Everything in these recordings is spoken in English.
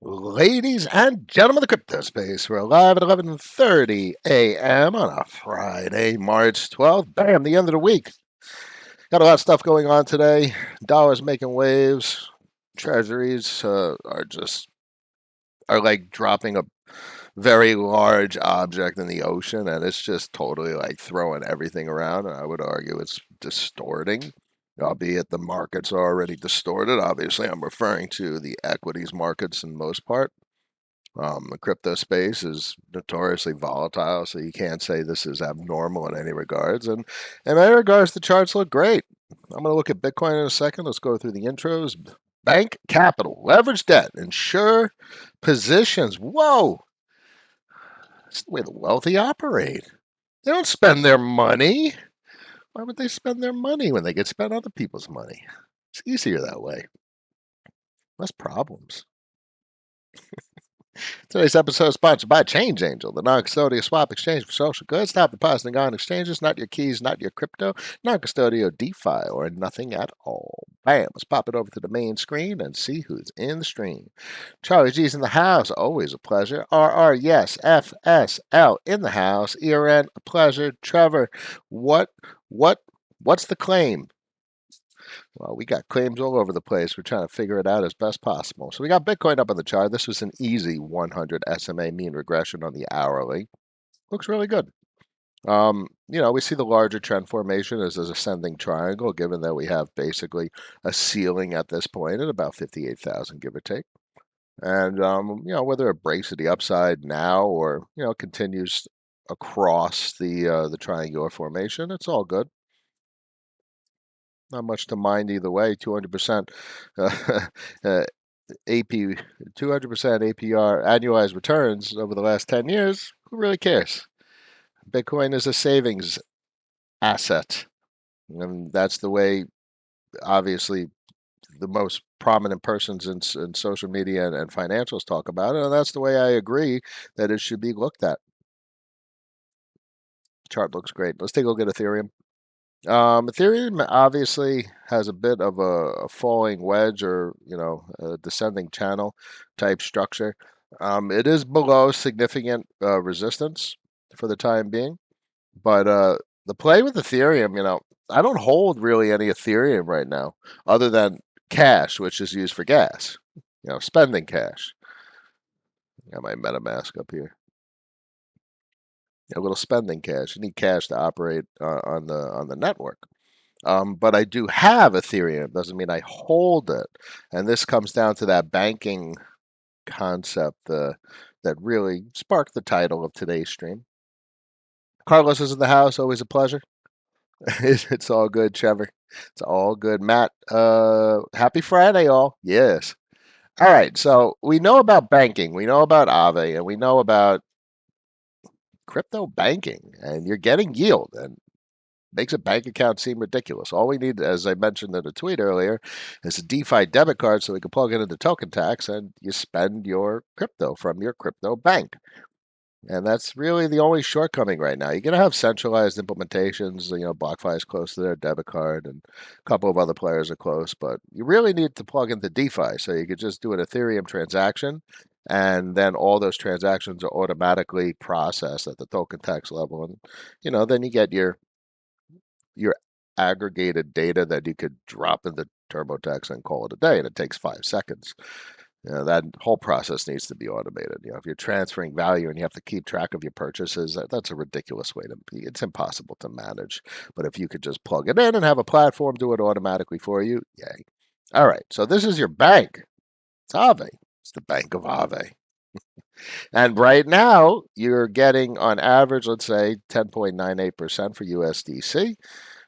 Ladies and gentlemen of the crypto space, we're live at 11:30 a.m. on a Friday, March 12th. Bam, the end of the week. Got a lot of stuff going on today. Dollars making waves. Treasuries are like dropping a very large object in the ocean, and it's just totally like throwing everything around. And I would argue it's distorting, albeit the markets are already distorted. Obviously, I'm referring to the equities markets in most part. The crypto space is notoriously volatile, so you can't say this is abnormal in any regards. And in many regards, the charts look great. I'm going to look at Bitcoin in a second. Let's go through the intros. Bank capital, leverage debt, insure positions. Whoa, that's the way the wealthy operate. They don't spend their money. Why would they spend their money when they could spend other people's money? It's easier that way. Less problems. Today's episode is sponsored by Change Angel, the non-custodial swap exchange for social goods. Stop depositing on exchanges, not your keys, not your crypto, non-custodial DeFi, or nothing at all. Bam, let's pop it over to the main screen and see who's in the stream. Charlie G's in the house, always a pleasure. RR, yes, FSL in the house. ERN, a pleasure. Trevor, what, what, what's the claim? Well, we got claims all over the place. We're trying to figure it out as best possible. So we got Bitcoin up on the chart. This was an easy 100 SMA mean regression on the hourly. Looks really good. We see the larger trend formation as an ascending triangle, given that we have basically a ceiling at this point at about 58,000, give or take. And whether it breaks to the upside now or continues across the triangular formation, it's all good. Not much to mind either way. 200% AP, 200% APR annualized returns over the last 10 years. Who really cares? Bitcoin is a savings asset, and that's the way. Obviously, the most prominent persons in social media and financials talk about it, and that's the way I agree that it should be looked at. Chart looks great. Let's take a look at Ethereum. Ethereum obviously has a bit of a falling wedge or, a descending channel type structure. It is below significant resistance for the time being, but the play with Ethereum, I don't hold really any Ethereum right now other than cash, which is used for gas, spending cash. Got my MetaMask up here. A little spending cash. You need cash to operate on the network. But I do have Ethereum. Doesn't mean I hold it. And this comes down to that banking concept that really sparked the title of today's stream. Carlos is in the house. Always a pleasure. It's all good, Trevor. It's all good. Matt, happy Friday, all. Yes. All right. So we know about banking. We know about Aave, and we know about crypto banking. And you're getting yield. And makes a bank account seem ridiculous. All we need, as I mentioned in a tweet earlier, is a DeFi debit card so we can plug it into token tax and you spend your crypto from your crypto bank. And that's really the only shortcoming right now. You're going to have centralized implementations. BlockFi is close to their debit card, and a couple of other players are close. But you really need to plug into DeFi so you could just do an Ethereum transaction, and then all those transactions are automatically processed at the token tax level. And then you get your aggregated data that you could drop in the TurboTax and call it a day, and it takes 5 seconds. That whole process needs to be automated. If you're transferring value and you have to keep track of your purchases, that's a ridiculous way to be. It's impossible to manage. But if you could just plug it in and have a platform do it automatically for you, yay. All right, so this is your bank. It's Aave. It's the Bank of Aave. And right now, you're getting on average, let's say 10.98% for USDC,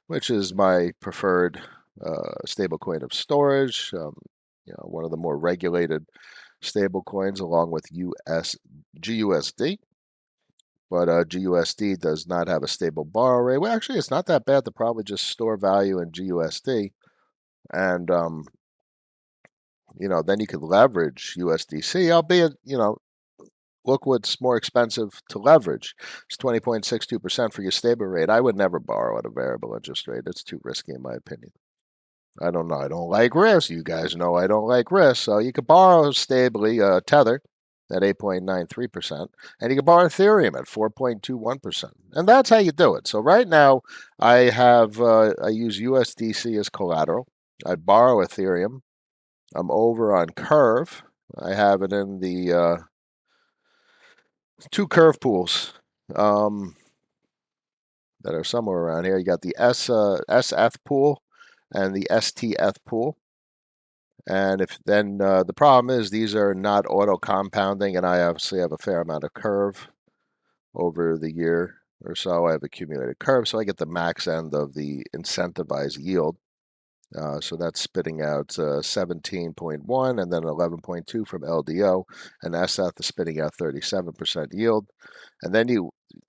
which is my preferred stablecoin of storage. One of the more regulated stablecoins, along with GUSD. But GUSD does not have a stable borrow rate. Well, actually, it's not that bad to probably just store value in GUSD, and then you could leverage USDC, albeit look what's more expensive to leverage. It's 20.62% for your stable rate. I would never borrow at a variable interest rate. It's too risky, in my opinion. I don't know. I don't like risk. You guys know I don't like risk. So you could borrow stably Tether at 8.93%, and you can borrow Ethereum at 4.21%. And that's how you do it. So right now, I use USDC as collateral. I borrow Ethereum. I'm over on Curve. I have it in the two Curve pools that are somewhere around here. You got the SF pool and the STF pool. And if then the problem is these are not auto compounding, and I obviously have a fair amount of curve over the year or so. I have accumulated curve, so I get the max end of the incentivized yield. So that's spitting out 17.1 and then 11.2 from LDO, and SF is spitting out 37% yield. And then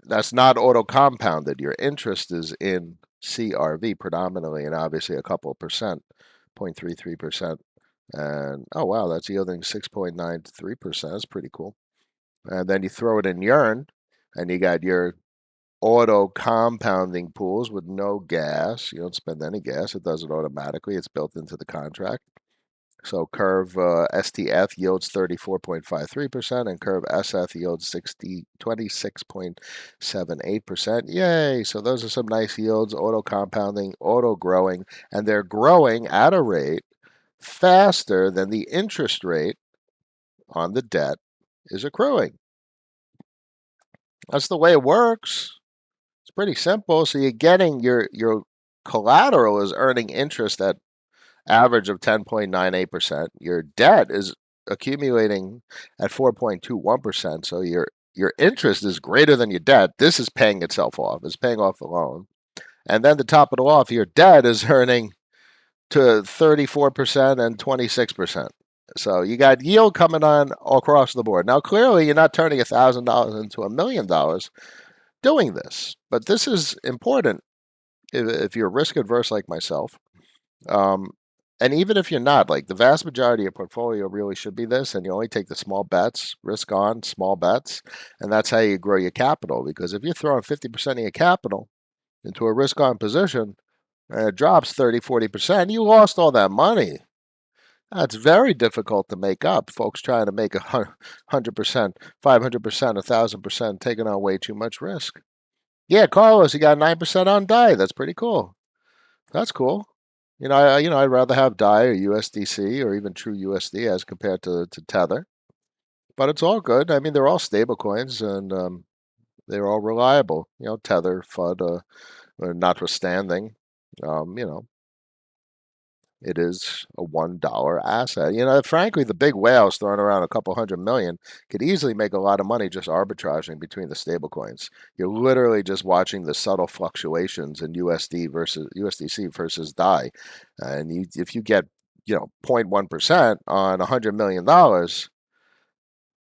that's not auto compounded. Your interest is in CRV predominantly, and obviously a couple of percent, 0.33%. And oh wow, that's yielding 6.93%. That's pretty cool. And then you throw it in Yearn, and you got your auto compounding pools with no gas. You don't spend any gas. It does it automatically. It's built into the contract. So Curve STF yields 34.53%, and Curve SF yields 26.78%. Yay! So those are some nice yields, auto compounding, auto growing, and they're growing at a rate faster than the interest rate on the debt is accruing. That's the way it works. It's pretty simple. So you're getting your collateral is earning interest at average of 10.98%. Your debt is accumulating at 4.21%. So your interest is greater than your debt. This is paying itself off. It's paying off the loan. And then to top it all off, your debt is earning to 34% and 26%. So you got yield coming on all across the board. Now, clearly, you're not turning $1,000 into $1,000,000 doing this, but this is important if you're risk adverse like myself. Um, and even if you're not, like the vast majority of your portfolio really should be this, and you only take the small bets, risk on, small bets, and that's how you grow your capital. Because if you're throwing 50% of your capital into a risk on position and it drops 30, 40%, you lost all that money. That's very difficult to make up. Folks trying to make 100%, 500%, 1,000%, taking on way too much risk. Yeah, Carlos, you got 9% on DAI. That's pretty cool. That's cool. I'd rather have DAI or USDC or even True USD as compared to Tether. But it's all good. I mean, they're all stable coins and they're all reliable. Tether, FUD, notwithstanding. Um, you know, it is a $1 asset. Frankly, the big whales throwing around a couple hundred million could easily make a lot of money just arbitraging between the stable coins. You're literally just watching the subtle fluctuations in USD versus USDC versus DAI. And if you get, 0.1% on $100 million,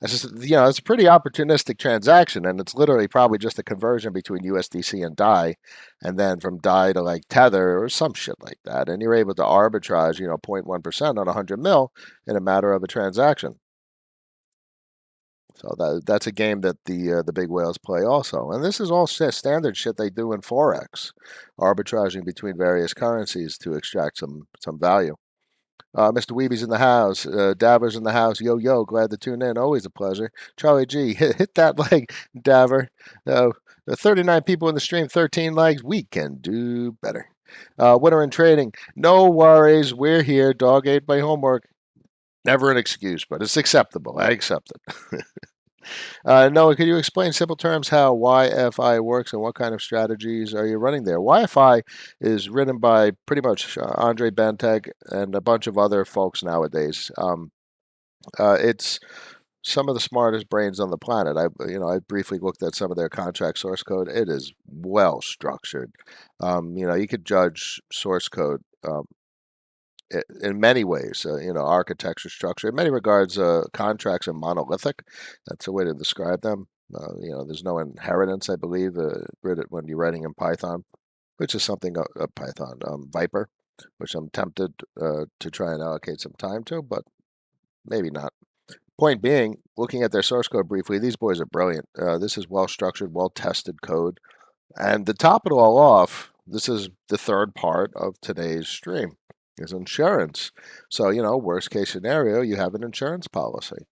it's just, it's a pretty opportunistic transaction, and it's literally probably just a conversion between USDC and DAI, and then from DAI to like Tether or some shit like that, and you're able to arbitrage, 0.1% on 100 mil in a matter of a transaction. So that's a game that the big whales play also, and this is all standard shit they do in forex, arbitraging between various currencies to extract some value. Mr. Weeby's in the house. Daver's in the house. Yo, yo, glad to tune in. Always a pleasure. Charlie G, hit that like, Daver. The 39 people in the stream, 13 likes. We can do better. Winter in trading. No worries. We're here. Dog ate my homework. Never an excuse, but it's acceptable. I accept it. Noah, could you explain in simple terms how YFI works and what kind of strategies are you running there? YFI is written by pretty much Andre Benteg and a bunch of other folks nowadays. It's some of the smartest brains on the planet. I briefly looked at some of their contract source code. It is well structured. You could judge source code in many ways, architecture, structure. In many regards, contracts are monolithic. That's a way to describe them. There's no inheritance, I believe, when you're writing in Python, which is something Python, Viper, which I'm tempted to try and allocate some time to, but maybe not. Point being, looking at their source code briefly, these boys are brilliant. This is well structured, well tested code. And to top it all off, this is the third part of today's stream. is insurance. So, worst case scenario, you have an insurance policy.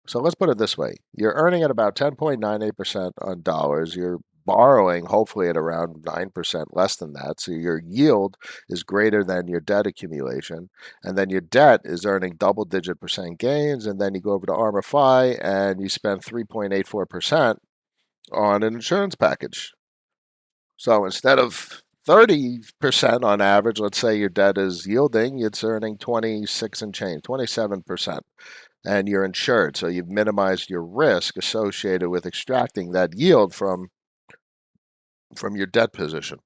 So let's put it this way. You're earning at about 10.98% on dollars. You're borrowing hopefully at around 9% less than that. So your yield is greater than your debt accumulation. And then your debt is earning double digit percent gains. And then you go over to ArmorFi and you spend 3.84% on an insurance package. So instead of 30% on average, let's say your debt is yielding, it's earning 26 and change, 27%. And you're insured. So you've minimized your risk associated with extracting that yield from your debt position.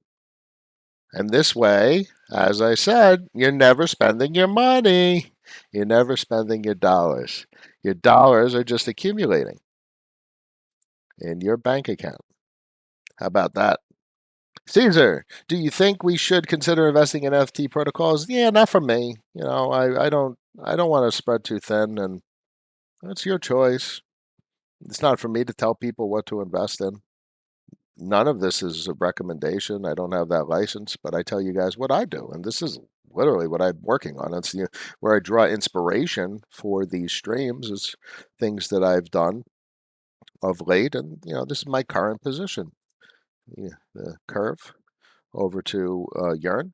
And this way, as I said, you're never spending your money. You're never spending your dollars. Your dollars are just accumulating in your bank account. How about that? Caesar, do you think we should consider investing in NFT protocols? Yeah, not for me. I don't want to spread too thin, and that's your choice. It's not for me to tell people what to invest in. None of this is a recommendation. I don't have that license, but I tell you guys what I do, and this is literally what I'm working on. It's where I draw inspiration for these streams is things that I've done of late, and this is my current position. Yeah, the curve over to Yearn,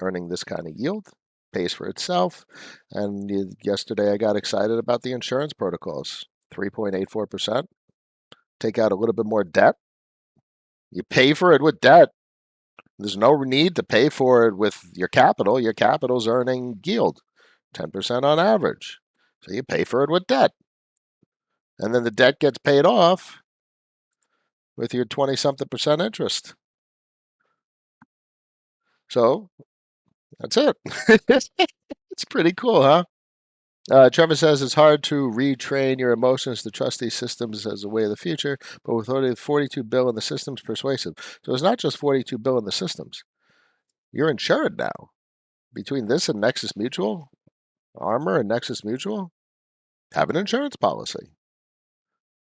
earning this kind of yield, pays for itself. And yesterday I got excited about the insurance protocols, 3.84%. Take out a little bit more debt. You pay for it with debt. There's no need to pay for it with your capital. Your capital's earning yield, 10% on average. So you pay for it with debt. And then the debt gets paid off with your 20 something percent interest. So that's it. It's pretty cool, huh? Trevor says it's hard to retrain your emotions to trust these systems as a way of the future, but with only 42 bill in the systems, persuasive. So it's not just 42 bill in the systems. You're insured now. Between this and Nexus Mutual, Armor and Nexus Mutual, have an insurance policy.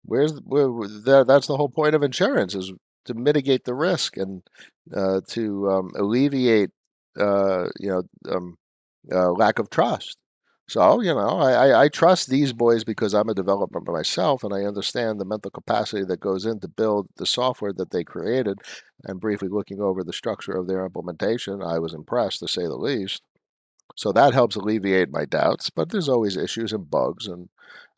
That's the whole point of insurance is to mitigate the risk and to alleviate lack of trust. So, I trust these boys because I'm a developer myself and I understand the mental capacity that goes in to build the software that they created. And briefly looking over the structure of their implementation, I was impressed to say the least. So that helps alleviate my doubts, but there's always issues and bugs and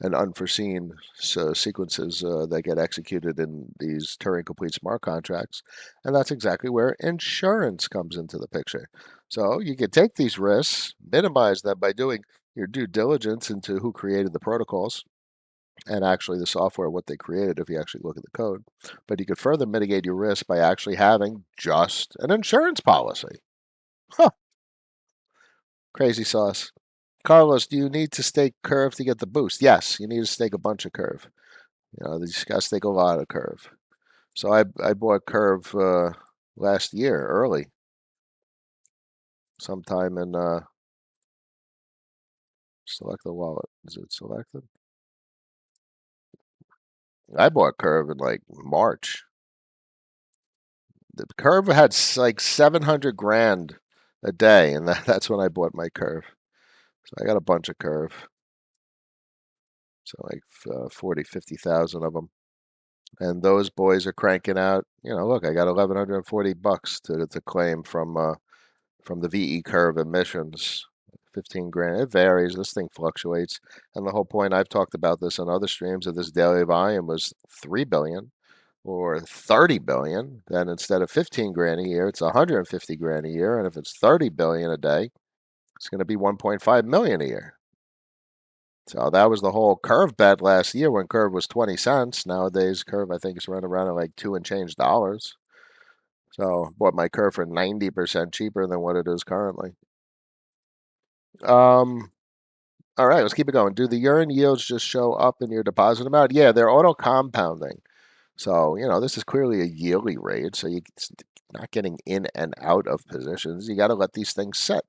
unforeseen sequences that get executed in these Turing complete smart contracts. And that's exactly where insurance comes into the picture. So you can take these risks, minimize them by doing your due diligence into who created the protocols and actually the software, what they created, if you actually look at the code. But you could further mitigate your risk by actually having just an insurance policy. Huh, crazy sauce. Carlos, do you need to stake curve to get the boost? Yes, you need to stake a bunch of curve. You just got to stake a lot of curve. So I bought curve last year early, sometime in select the wallet. Is it selected? I bought curve in like March. The curve had like 700 grand a day, and that's when I bought my curve. So I got a bunch of curve. So like 40, 50,000 of them. And those boys are cranking out. Look, I got 1,140 bucks to claim from the VE curve emissions. 15 grand. It varies. This thing fluctuates. And the whole point, I've talked about this on other streams, of this daily volume was 3 billion or 30 billion. Then instead of 15 grand a year, it's 150 grand a year. And if it's 30 billion a day, it's going to be 1.5 million a year. So that was the whole curve bet last year when curve was 20 cents. Nowadays, curve I think is running around at like two and change dollars. So bought my curve for 90% cheaper than what it is currently. Um, all right, let's keep it going. Do the urine yields just show up in your deposit amount? Yeah, they're auto compounding. So, this is clearly a yearly rate. So you're not getting in and out of positions. You got to let these things sit.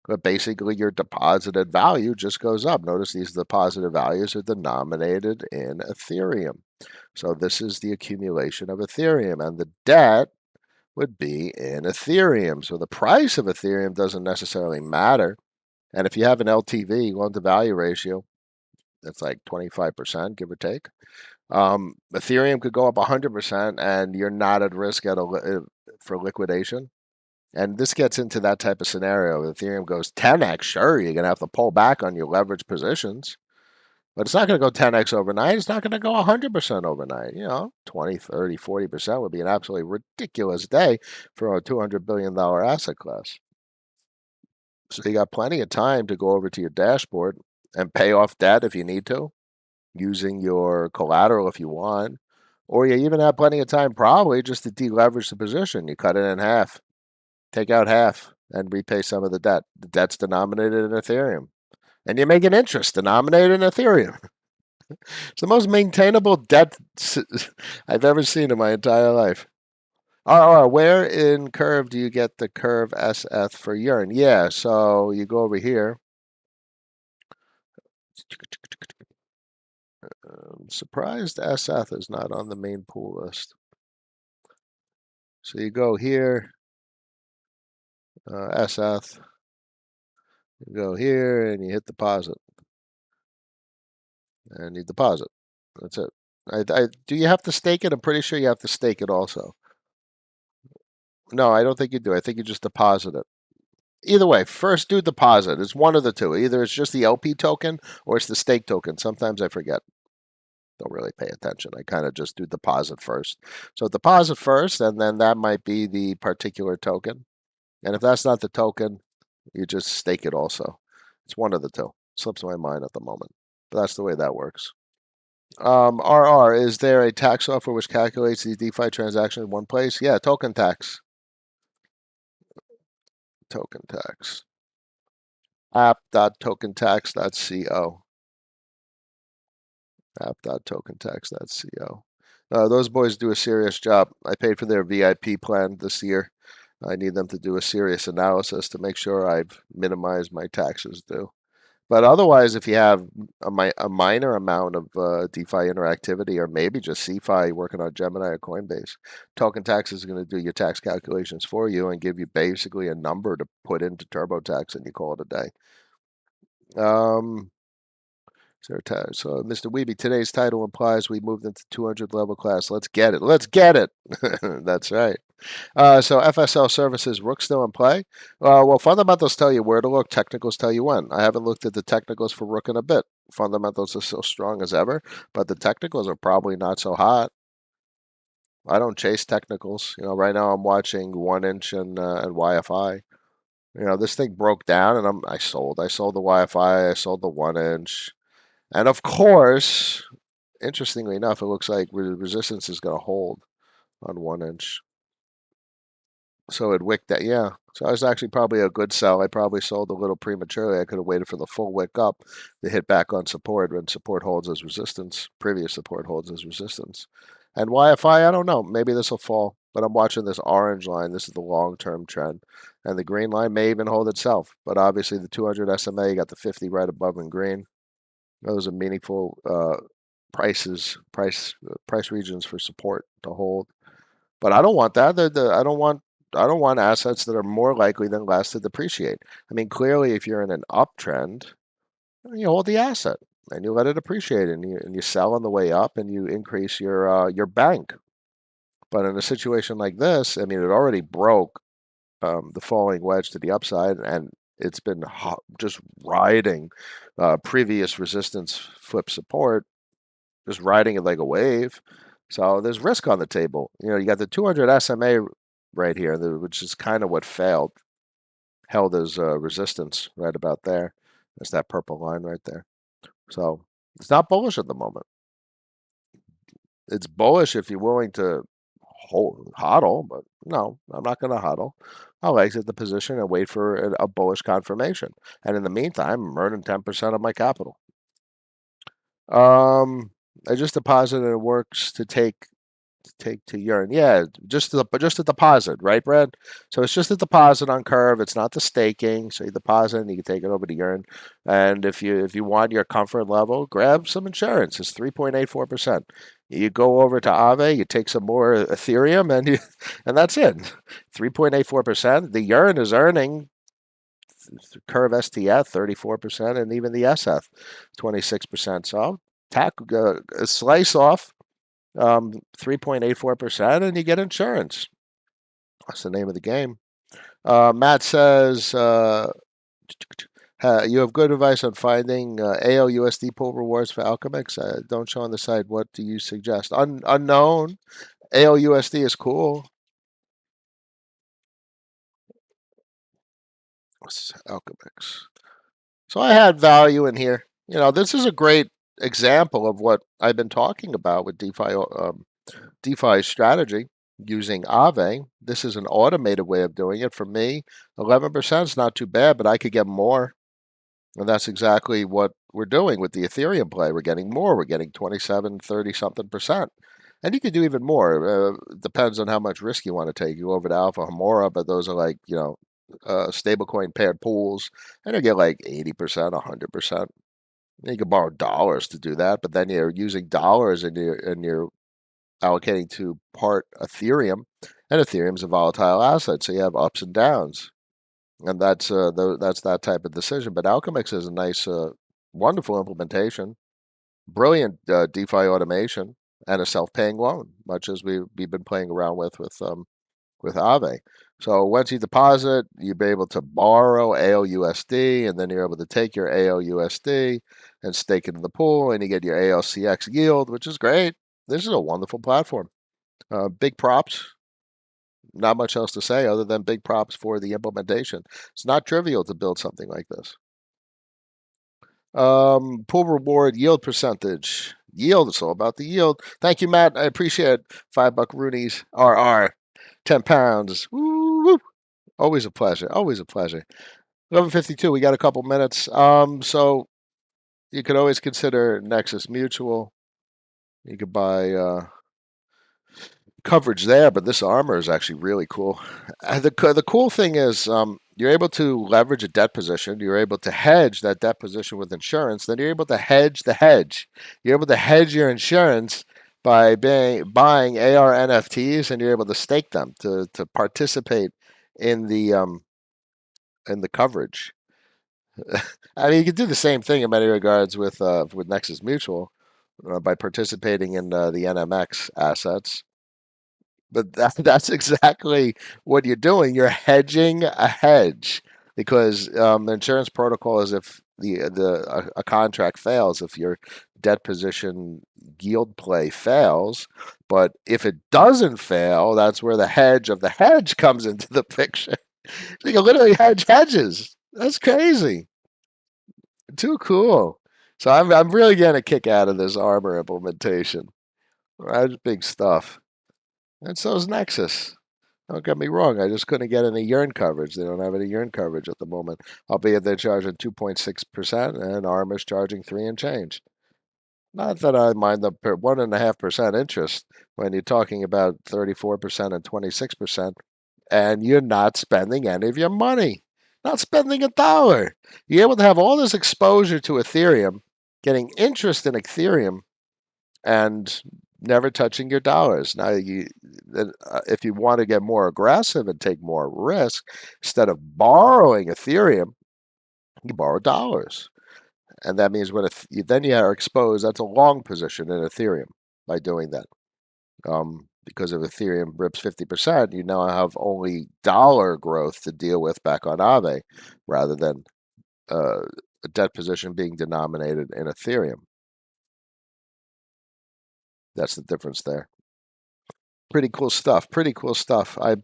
But basically, your deposited value just goes up. Notice these deposited values are denominated in Ethereum. So this is the accumulation of Ethereum. And the debt would be in Ethereum. So the price of Ethereum doesn't necessarily matter. And if you have an LTV, loan to value ratio, that's like 25%, give or take. Ethereum could go up 100% and you're not at risk for liquidation. And this gets into that type of scenario. If Ethereum goes 10x, sure, you're going to have to pull back on your leverage positions. But it's not going to go 10x overnight. It's not going to go 100% overnight. 20, 30, 40% would be an absolutely ridiculous day for a $200 billion asset class. So you got plenty of time to go over to your dashboard and pay off debt if you need to, using your collateral if you want. Or you even have plenty of time probably just to deleverage the position. You cut it in half, take out half, and repay some of the debt. The debt's denominated in Ethereum. And you're making interest denominated in Ethereum. It's the most maintainable debt I've ever seen in my entire life. Where in Curve do you get the Curve SF for urine? Yeah, so you go over here. I'm surprised SF is not on the main pool list. So you go here, SF, you go here, and you hit deposit, and you deposit. That's it. Do you have to stake it? I'm pretty sure you have to stake it also. No, I don't think you do. I think you just deposit it. Either way, first do deposit. It's one of the two. Either it's just the LP token or it's the stake token. Sometimes I forget. Don't really pay attention. I kind of just do deposit first. So deposit first, and then that might be the particular token. And if that's not the token, you just stake it also. It's one of the two. Slips my mind at the moment. But that's the way that works. RR, is there a tax software which calculates the DeFi transaction in one place? Yeah, token tax. Token tax. app.tokentax.co. app.tokentax.co. Those boys do a serious job. I paid for their VIP plan this year. I need them to do a serious analysis to make sure I've minimized my taxes due. But otherwise, if you have a minor amount of DeFi interactivity, or maybe just CeFi working on Gemini or Coinbase, Token Tax is going to do your tax calculations for you and give you basically a number to put into TurboTax, and you call it a day. So, Mr. Weeby, today's title implies we moved into 200 level class. Let's get it. Let's get it. That's right. So FSL services, Rook still in play? Well, fundamentals tell you where to look. Technicals tell you when. I haven't looked at the technicals for Rook in a bit. Fundamentals are still strong as ever, but the technicals are probably not so hot. I don't chase technicals. Right now I'm watching 1 inch and YFI. This thing broke down, and I sold. I sold the YFI. I sold the 1 inch. And of course, interestingly enough, it looks like resistance is going to hold on 1 inch. So it wicked that, yeah. So I was actually probably a good sell. I probably sold a little prematurely. I could have waited for the full wick up to hit back on support when support holds as resistance. Previous support holds as resistance. And YFI, I don't know. Maybe this will fall. But I'm watching this orange line. This is the long-term trend. And the green line may even hold itself. But obviously the 200 SMA, you got the 50 right above in green. Those are meaningful price regions for support to hold. But I don't want that. I don't want assets that are more likely than less to depreciate. I mean, clearly, if you're in an uptrend, you hold the asset and you let it appreciate, and you sell on the way up, and you increase your bank. But in a situation like this, I mean, it already broke the falling wedge to the upside, and it's been just riding previous resistance flip support, just riding it like a wave. So there's risk on the table. You got the 200 SMA right here, which is kind of what held as resistance right about there. That's that purple line right there. So it's not bullish at the moment. It's bullish if you're willing to hodl, but no, I'm not going to hodl. I'll exit the position and wait for a bullish confirmation. And in the meantime, I'm earning 10% of my capital. I just deposited and it works to take to urine. Yeah, just a deposit, right, Brad? So it's just a deposit on Curve. It's not the staking. So you deposit and you can take it over to urine. And if you want your comfort level, grab some insurance. It's 3.84%. You go over to Aave, you take some more Ethereum, and that's it. 3.84%. The Yearn is earning curve STF 34%, and even the SF 26%. So I'll slice off 3.84%, and you get insurance. That's the name of the game. Matt says, you have good advice on finding ALUSD pool rewards for Alchemix. Don't show on the side. What do you suggest? Unknown. ALUSD is cool. Alchemix. So I had value in here. This is a great example of what I've been talking about with DeFi strategy using Aave. This is an automated way of doing it. For me, 11% is not too bad, but I could get more. And that's exactly what we're doing with the Ethereum play. We're getting more. We're getting 27, 30 something percent. And you could do even more. Depends on how much risk you want to take. You go over to Alpha Homora, but those are like, stablecoin paired pools, and you get like 80%, 100%. You can borrow dollars to do that, but then you're using dollars and you're allocating to part Ethereum, and Ethereum's a volatile asset, so you have ups and downs, and that's that type of decision. But Alchemix is a nice, wonderful implementation, brilliant DeFi automation, and a self-paying loan, much as we've been playing around with Aave. So once you deposit, you'll be able to borrow ALUSD, and then you're able to take your ALUSD and stake it in the pool, and you get your ALCX yield, which is great. This is a wonderful platform. Big props. Not much else to say other than big props for the implementation. It's not trivial to build something like this. Pool reward yield percentage. Yield, it's all about the yield. Thank you, Matt. I appreciate it. $5 Roonies. RR. 10 pounds. Woo, woo. Always a pleasure. Always a pleasure. 11:52. We got a couple minutes. So you could always consider Nexus Mutual. You could buy coverage there, but this armor is actually really cool. The cool thing is you're able to leverage a debt position. You're able to hedge that debt position with insurance. Then you're able to hedge the hedge. You're able to hedge your insurance by buying AR NFTs, and you're able to stake them to participate in the coverage. I mean, you can do the same thing in many regards with Nexus Mutual by participating in the NMX assets. But that's exactly what you're doing. You're hedging a hedge because the insurance protocol is if a contract fails, if your debt position yield play fails. But if it doesn't fail, that's where the hedge of the hedge comes into the picture. So you can literally hedge hedges. That's crazy. Too cool. So I'm really getting a kick out of this Armor implementation. That's big stuff. And so is Nexus. Don't get me wrong, I just couldn't get any Yearn coverage. They don't have any Yearn coverage at the moment, albeit they're charging 2.6% and ARM is charging 3 and change. Not that I mind the 1.5% interest when you're talking about 34% and 26%, and you're not spending any of your money. Not spending a dollar. You're able to have all this exposure to Ethereum, getting interest in Ethereum, and never touching your dollars. Now, if you want to get more aggressive and take more risk, instead of borrowing Ethereum, you borrow dollars, and that means then you are exposed. That's a long position in Ethereum by doing that. Because if Ethereum rips 50%, you now have only dollar growth to deal with back on Aave, rather than a debt position being denominated in Ethereum. That's the difference there. Pretty cool stuff. Pretty cool stuff. I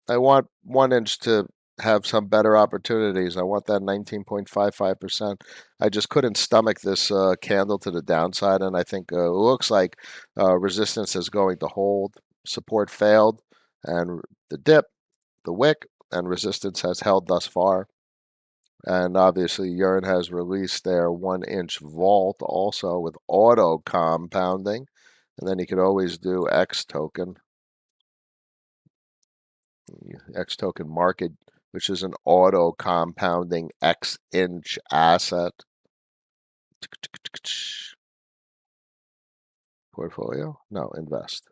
want 1inch to have some better opportunities. I want that 19.55%. I just couldn't stomach this candle to the downside, and I think it looks like resistance is going to hold. Support failed, and the dip, the wick, and resistance has held thus far. And obviously, Yearn has released their 1-inch vault also with auto compounding. And then you could always do X token market, which is an auto compounding X inch asset. Portfolio? No, invest.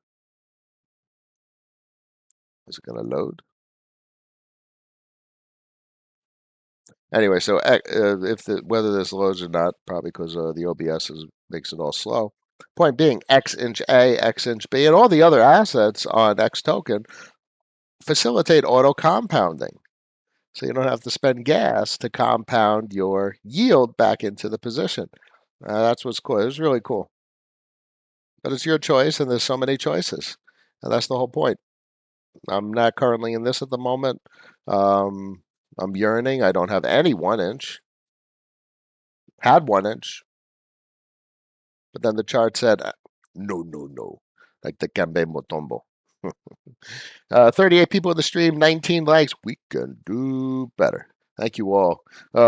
Is it going to load? Anyway, so if whether this loads or not, probably because the OBS makes it all slow. Point being, X inch A, X inch B, and all the other assets on X token facilitate auto compounding. So you don't have to spend gas to compound your yield back into the position. That's what's cool. It's really cool. But it's your choice, and there's so many choices. And that's the whole point. I'm not currently in this at the moment. Um, I'm yearning. I don't have any 1 inch. Had 1 inch, but then the chart said, no, no, no, like the Kembe Motombo. 38 people in the stream, 19 likes. We can do better. Thank you all.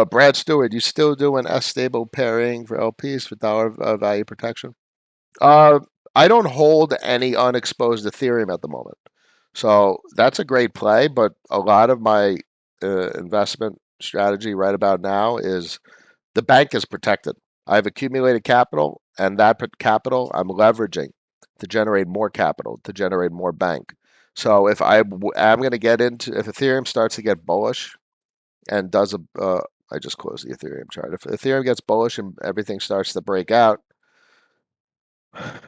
Brad Stewart, you still doing S stable pairing for LPs for dollar value protection? Uh, I don't hold any unexposed Ethereum at the moment. So that's a great play, but a lot of my investment strategy right about now is the bank is protected. I've accumulated capital, and that capital I'm leveraging to generate more capital, to generate more bank. So if I'm going to get into, if Ethereum starts to get bullish and does I just closed the Ethereum chart. If Ethereum gets bullish and everything starts to break out,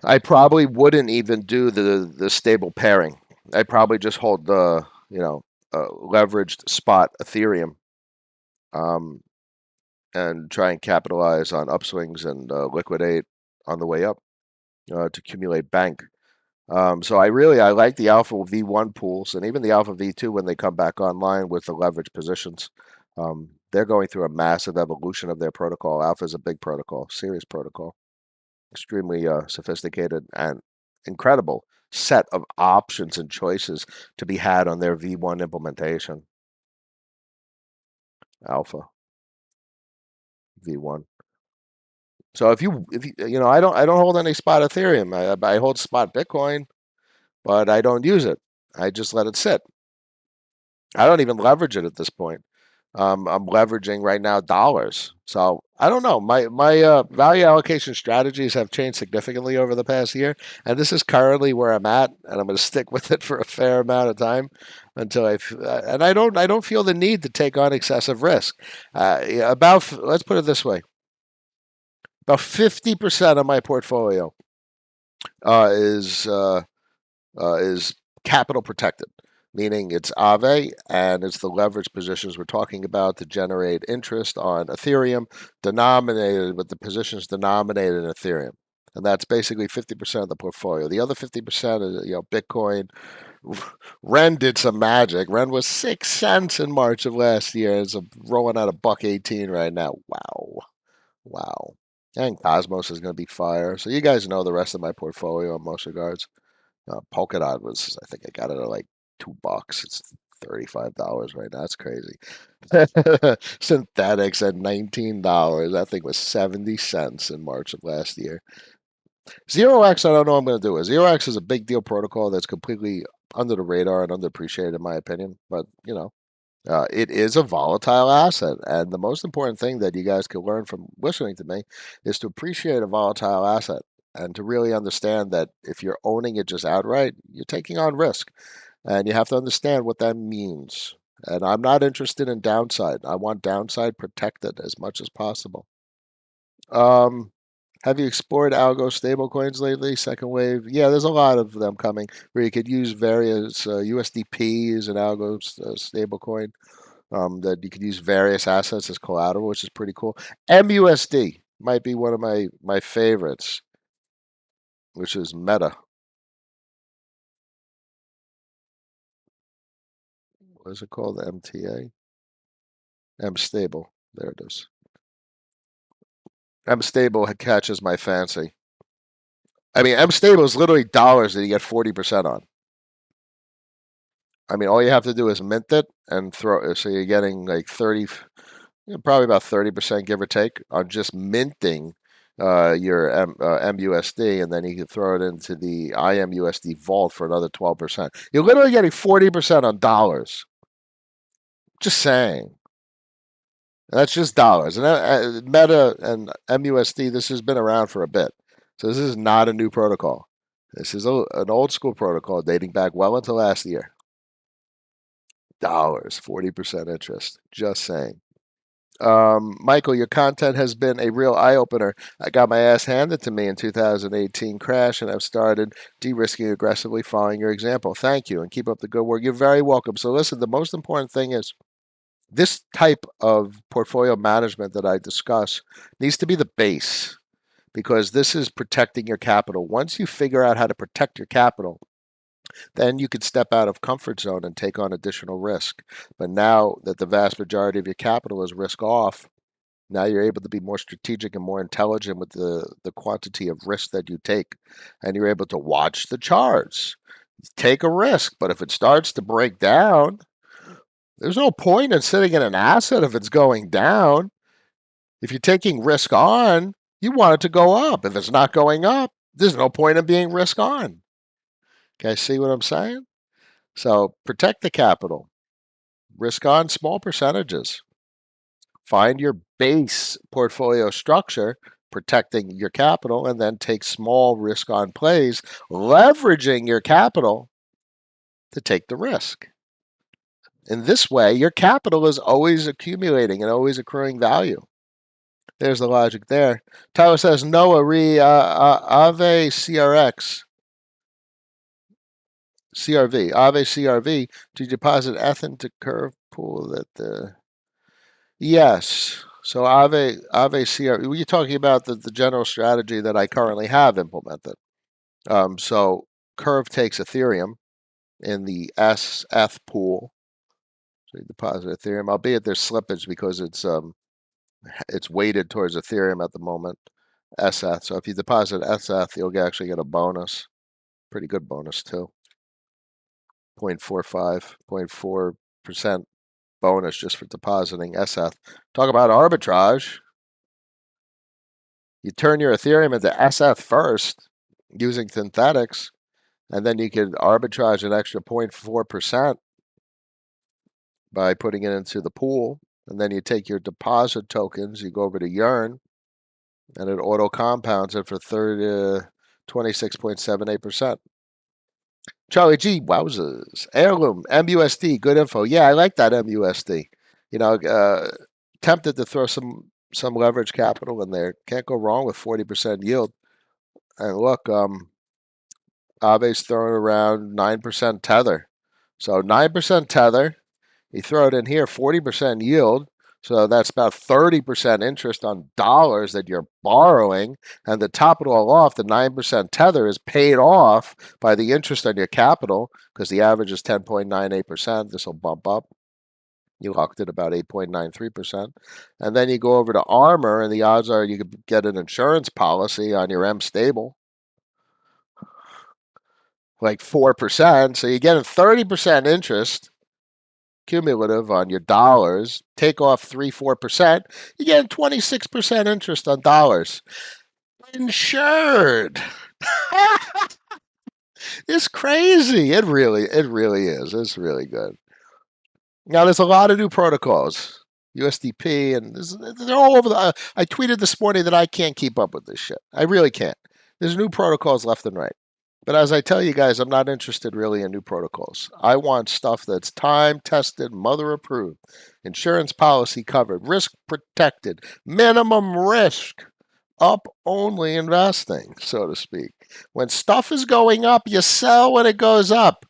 I probably wouldn't even do the stable pairing. I'd probably just hold the leveraged spot Ethereum, um, and try and capitalize on upswings and liquidate on the way up to accumulate bank. So I like the Alpha V1 pools and even the Alpha V2 when they come back online with the leverage positions. They're going through a massive evolution of their protocol. Alpha is a big protocol, serious protocol, extremely sophisticated and incredible set of options and choices to be had on their V1 implementation. Alpha V1. So if you I don't hold any spot Ethereum. I hold spot Bitcoin, but I don't use it. I just let it sit. I don't even leverage it at this point. I'm leveraging right now dollars. So I don't know. My value allocation strategies have changed significantly over the past year, and this is currently where I'm at, and I'm going to stick with it for a fair amount of time until and I don't feel the need to take on excessive risk. Yeah, let's put it this way: about 50% of my portfolio uh, is uh, is capital protected, meaning it's Aave and it's the leverage positions we're talking about to generate interest on Ethereum denominated with the positions denominated in Ethereum. And that's basically 50% of the portfolio. The other 50% is, Bitcoin. Ren did some magic. Ren was 6 cents in March of last year. It's rolling out a $1.18 right now. Wow. Wow. And Cosmos is going to be fire. So you guys know the rest of my portfolio in most regards. Polkadot was, I think I got it at like $2. It's $35 right now. That's crazy. Synthetics at $19. That thing was 70 cents in March of last year. Zero X, I don't know what I'm going to do. Zero X is a big deal protocol that's completely under the radar and underappreciated, in my opinion. But, it is a volatile asset. And the most important thing that you guys can learn from listening to me is to appreciate a volatile asset and to really understand that if you're owning it just outright, you're taking on risk. And you have to understand what that means. And I'm not interested in downside. I want downside protected as much as possible. Um, have you explored algo stablecoins lately? Second wave? Yeah, there's a lot of them coming where you could use various USDPs and algo stablecoin. That you could use various assets as collateral, which is pretty cool. MUSD might be one of my favorites, which is Meta. What is it called? MTA? M stable. There it is. M stable catches my fancy. I mean, M stable is literally dollars that you get 40% on. I mean, all you have to do is mint it and throw. So you're getting like 30, probably about 30%, give or take, on just minting your MUSD, and then you can throw it into the IMUSD vault for another 12%. You're literally getting 40% on dollars. Just saying. And that's just dollars. And Meta and MUSD, this has been around for a bit. So this is not a new protocol. This is an old school protocol dating back well into last year. Dollars, 40% interest. Just saying. Michael, your content has been a real eye opener. I got my ass handed to me in 2018 crash, and I've started de-risking aggressively, following your example. Thank you, and keep up the good work. You're very welcome. So listen, the most important thing is this type of portfolio management that I discuss needs to be the base because this is protecting your capital. Once you figure out how to protect your capital, then you can step out of comfort zone and take on additional risk. But now that the vast majority of your capital is risk off, now you're able to be more strategic and more intelligent with the quantity of risk that you take. And you're able to watch the charts. Take a risk, but if it starts to break down, there's no point in sitting in an asset if it's going down. If you're taking risk on, you want it to go up. If it's not going up, there's no point in being risk on. Okay, see what I'm saying? So protect the capital. Risk on small percentages. Find your base portfolio structure, protecting your capital, and then take small risk on plays, leveraging your capital to take the risk. In this way, your capital is always accumulating and always accruing value. There's the logic there. Tyler says, Noah re Ave CRX. CRV, Ave CRV to deposit Ethan to curve pool that the yes. So Ave CRV. You're talking about the general strategy that I currently have implemented. So Curve takes Ethereum in the SF pool. So you deposit Ethereum, albeit there's slippage because it's weighted towards Ethereum at the moment. SF. So if you deposit SF, you'll actually get a bonus. Pretty good bonus too. 0.45, 0.4% bonus just for depositing SF. Talk about arbitrage. You turn your Ethereum into SF first using synthetics, and then you can arbitrage an extra 0.4% by putting it into the pool. And then you take your deposit tokens, you go over to Yearn, and it auto compounds it for 26.78%. Charlie G, wowzers. Heirloom, MUSD, good info. Yeah, I like that MUSD. You know, tempted to throw some leverage capital in there. Can't go wrong with 40% yield. And look, Abe's throwing around 9% tether. So 9% tether. You throw it in here, 40% yield. So that's about 30% interest on dollars that you're borrowing. And to top it all off, the 9% tether is paid off by the interest on your capital because the average is 10.98%. This will bump up. You locked it about 8.93%. And then you go over to Armor, and the odds are you could get an insurance policy on your M stable, like 4%. So you're getting 30% interest cumulative on your dollars, take off 3-4%, you get 26% interest on dollars. Insured. It's crazy. It really is. It's really good. Now there's a lot of new protocols. USDP and they're all over the I tweeted this morning that I can't keep up with this shit. I really can't. There's new protocols left and right. But as I tell you guys, I'm not interested really in new protocols. I want stuff that's time tested, mother approved, insurance policy covered, risk protected, minimum risk, up only investing, so to speak. When stuff is going up, you sell when it goes up.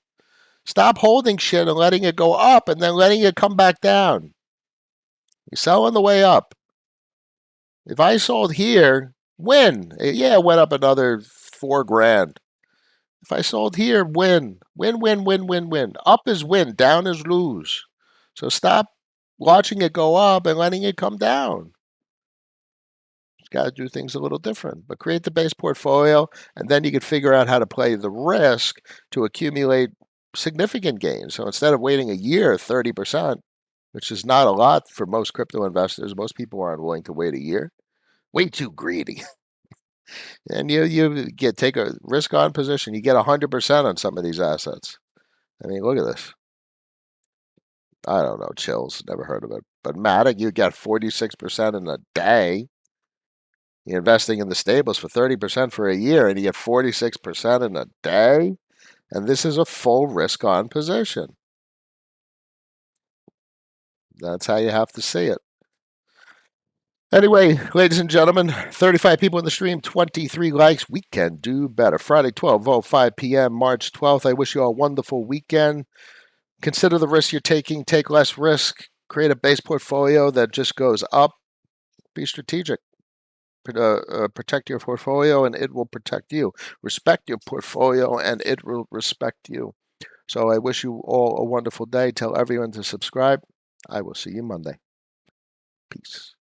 Stop holding shit and letting it go up and then letting it come back down. You sell on the way up. If I sold here, win. Yeah, it went up another $4,000. If I sold here, win. Win, win, win, win, win. Up is win, down is lose. So stop watching it go up and letting it come down. You've got to do things a little different. But create the base portfolio, and then you can figure out how to play the risk to accumulate significant gains. So instead of waiting a year, 30%, which is not a lot for most crypto investors, most people aren't willing to wait a year. Way too greedy. And you take a risk on position. You get 100% on some of these assets. I mean, look at this. I don't know, chills. Never heard of it. But Matic, you get 46% in a day. You're investing in the stables for 30% for a year and you get 46% in a day. And this is a full risk on position. That's how you have to see it. Anyway, ladies and gentlemen, 35 people in the stream, 23 likes. We can do better. Friday, 12:05 p.m., March 12th. I wish you all a wonderful weekend. Consider the risk you're taking. Take less risk. Create a base portfolio that just goes up. Be strategic. Protect your portfolio and it will protect you. Respect your portfolio and it will respect you. So I wish you all a wonderful day. Tell everyone to subscribe. I will see you Monday. Peace.